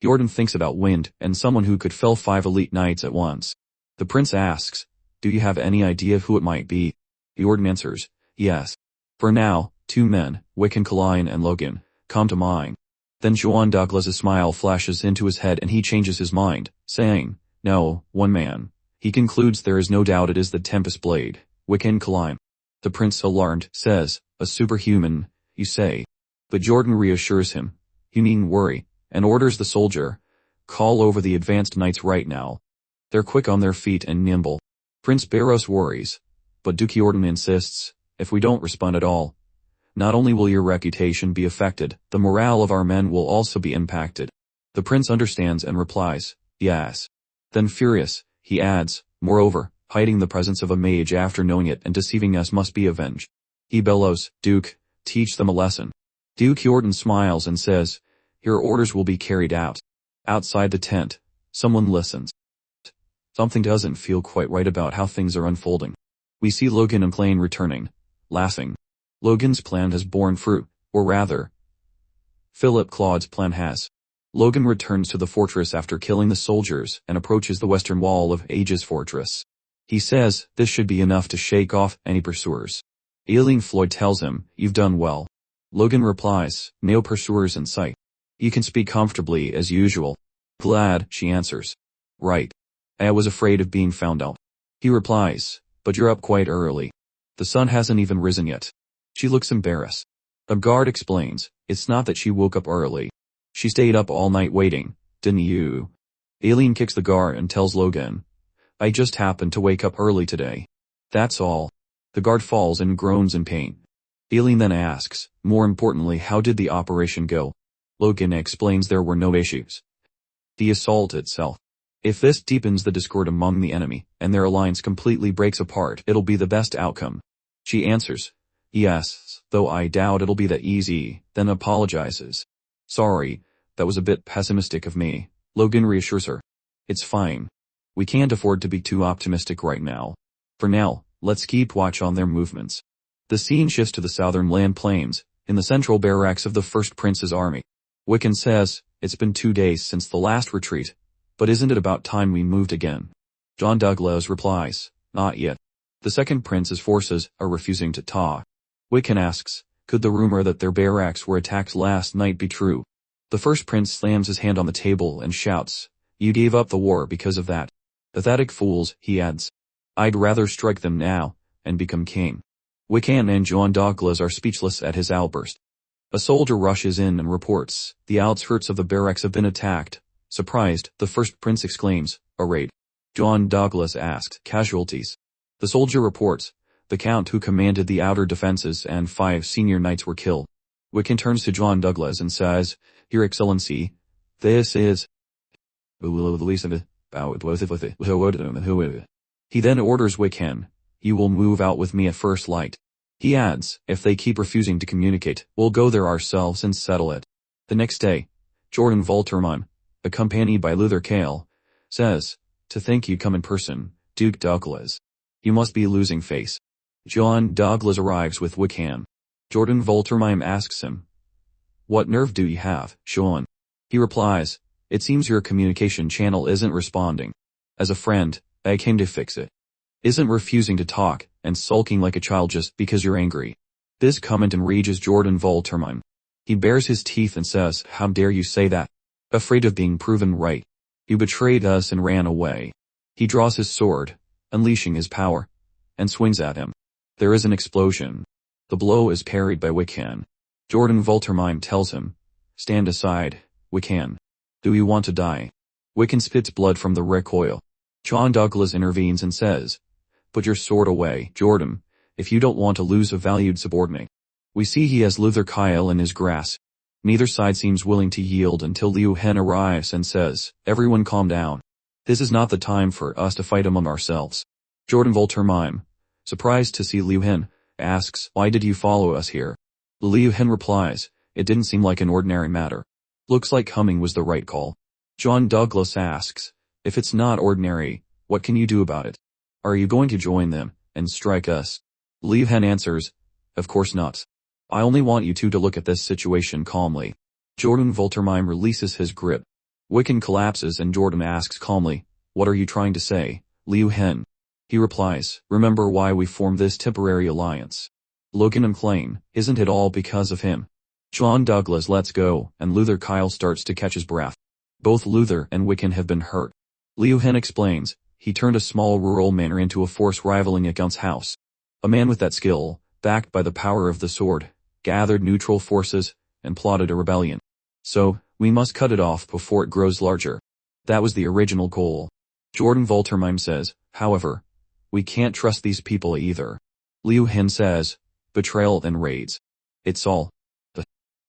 Jordan thinks about wind and someone who could fell 5 elite knights at once. The prince asks, do you have any idea who it might be? Jordan answers, yes. For now, 2 men, Wiccan Kalyan and Logan, come to mind. Then John Douglas's smile flashes into his head and he changes his mind, saying, no, 1 man. He concludes there is no doubt it is the Tempest Blade, Wiccan Kalyan. The prince, alarmed, says, a superhuman, you say. But Jordan reassures him, you needn't worry, and orders the soldier, call over the advanced knights right now. They're quick on their feet and nimble. Prince Barros worries, but Duke Jordan insists, if we don't respond at all, not only will your reputation be affected, the morale of our men will also be impacted. The prince understands and replies, yes. Then furious, he adds, moreover, hiding the presence of a mage after knowing it and deceiving us must be avenged. He bellows, Duke, teach them a lesson. Duke Jordan smiles and says, your orders will be carried out. Outside the tent, someone listens. Something doesn't feel quite right about how things are unfolding. We see Logan and Klain returning, laughing. Logan's plan has borne fruit, or rather, Philip Claude's plan has. Logan returns to the fortress after killing the soldiers and approaches the western wall of Aegis Fortress. He says this should be enough to shake off any pursuers. Aileen Floyd tells him, you've done well. Logan replies, no pursuers in sight. You can speak comfortably as usual. Glad, she answers. Right. I was afraid of being found out. He replies, but you're up quite early. The sun hasn't even risen yet. She looks embarrassed. A guard explains, it's not that she woke up early. She stayed up all night waiting, didn't you? Aileen kicks the guard and tells Logan, I just happened to wake up early today. That's all. The guard falls and groans in pain. Aileen then asks, more importantly, how did the operation go? Logan explains there were no issues. The assault itself. If this deepens the discord among the enemy, and their alliance completely breaks apart, it'll be the best outcome. She answers, yes, though I doubt it'll be that easy, then apologizes. Sorry, that was a bit pessimistic of me. Logan reassures her. It's fine. We can't afford to be too optimistic right now. For now, let's keep watch on their movements. The scene shifts to the southern land plains, in the central barracks of the First Prince's army. Wiccan says, it's been 2 days since the last retreat, but isn't it about time we moved again? John Douglas replies, not yet. The Second Prince's forces are refusing to talk. Wiccan asks, could the rumor that their barracks were attacked last night be true? The First Prince slams his hand on the table and shouts, you gave up the war because of that. Pathetic fools, he adds. I'd rather strike them now, and become king. Wiccan and John Douglas are speechless at his outburst. A soldier rushes in and reports, the outskirts of the barracks have been attacked. Surprised, the First Prince exclaims, a raid. John Douglas asks, casualties. The soldier reports, the Count who commanded the outer defenses and 5 senior knights were killed. Wiccan turns to John Douglas and says, Your Excellency, this is... He then orders Wiccan, you will move out with me at first light. He adds, if they keep refusing to communicate, we'll go there ourselves and settle it. The next day, Jordan Voltermine, accompanied by Luther Kale, says, to think you'd come in person, Duke Douglas. You must be losing face. John Douglas arrives with Wiccan. Jordan Voltermine asks him, what nerve do you have, Sean? He replies, it seems your communication channel isn't responding. As a friend, I came to fix it. Isn't refusing to talk and sulking like a child just because you're angry. This comment enrages Jordan Voltermine. He bares his teeth and says, how dare you say that? Afraid of being proven right. You betrayed us and ran away. He draws his sword, unleashing his power, and swings at him. There is an explosion. The blow is parried by Wiccan. Jordan Voltermine tells him, stand aside, Wiccan. Do you want to die? Wiccan spits blood from the recoil. John Douglas intervenes and says, put your sword away, Jordan, if you don't want to lose a valued subordinate. We see he has Luther Kyle in his grasp. Neither side seems willing to yield until Liu Hen arrives and says, everyone calm down. This is not the time for us to fight among ourselves. Jordan Voltermine, surprised to see Liu Hen, asks, why did you follow us here? Liu Hen replies, it didn't seem like an ordinary matter. Looks like coming was the right call. John Douglas asks, if it's not ordinary, what can you do about it? Are you going to join them and strike us? Liu Hen answers, of course not. I only want you two to look at this situation calmly. Jordan Voltermine releases his grip. Wiccan collapses and Jordan asks calmly, "What are you trying to say, Liu Hen?" He replies, "Remember why we formed this temporary alliance." Logan and Klein, "Isn't it all because of him?" John Douglas lets go, and Luther Kyle starts to catch his breath. Both Luther and Wiccan have been hurt. Liu Hen explains, he turned a small rural manor into a force rivaling a Gunt's house. A man with that skill, backed by the power of the sword, gathered neutral forces, and plotted a rebellion. So, we must cut it off before it grows larger. That was the original goal. Jordan Voltermeim says, however, we can't trust these people either. Liu Hen says, betrayal and raids. It's all.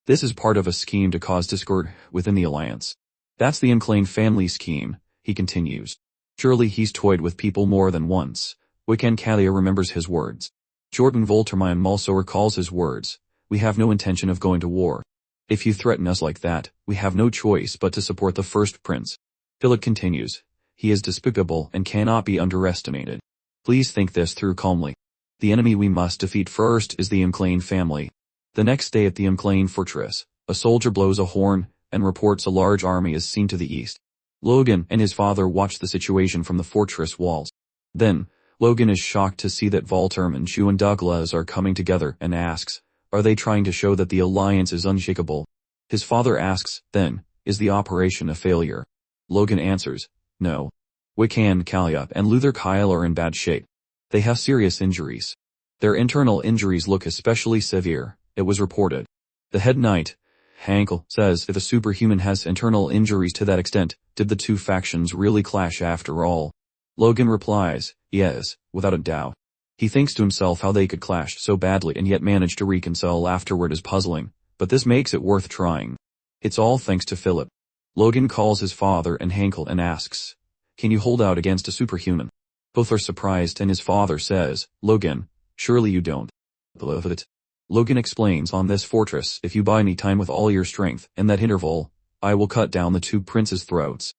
This is part of a scheme to cause discord within the alliance. That's the McLean family scheme, he continues. Surely he's toyed with people more than once. Wiccan Kalia remembers his words. Jordan Voltermeim also recalls his words. We have no intention of going to war. If you threaten us like that, we have no choice but to support the first prince. Philip continues. He is despicable and cannot be underestimated. Please think this through calmly. The enemy we must defeat first is the McLean family. The next day at the McLean fortress, a soldier blows a horn and reports a large army is seen to the east. Logan and his father watch the situation from the fortress walls. Then, Logan is shocked to see that Volterm and Chu and Douglas are coming together and asks, are they trying to show that the alliance is unshakable? His father asks, then, is the operation a failure? Logan answers, no. Wiccan, Kalia, and Luther Kyle are in bad shape. They have serious injuries. Their internal injuries look especially severe, it was reported. The head knight, Hankel, says if a superhuman has internal injuries to that extent, did the two factions really clash after all? Logan replies, yes, without a doubt. He thinks to himself how they could clash so badly and yet manage to reconcile afterward is puzzling, but this makes it worth trying. It's all thanks to Philip. Logan calls his father and Hankel and asks, can you hold out against a superhuman? Both are surprised and his father says, Logan, surely you don't. Believe it. Logan explains, on this fortress, if you buy me time with all your strength, in that interval, I will cut down the two princes' throats.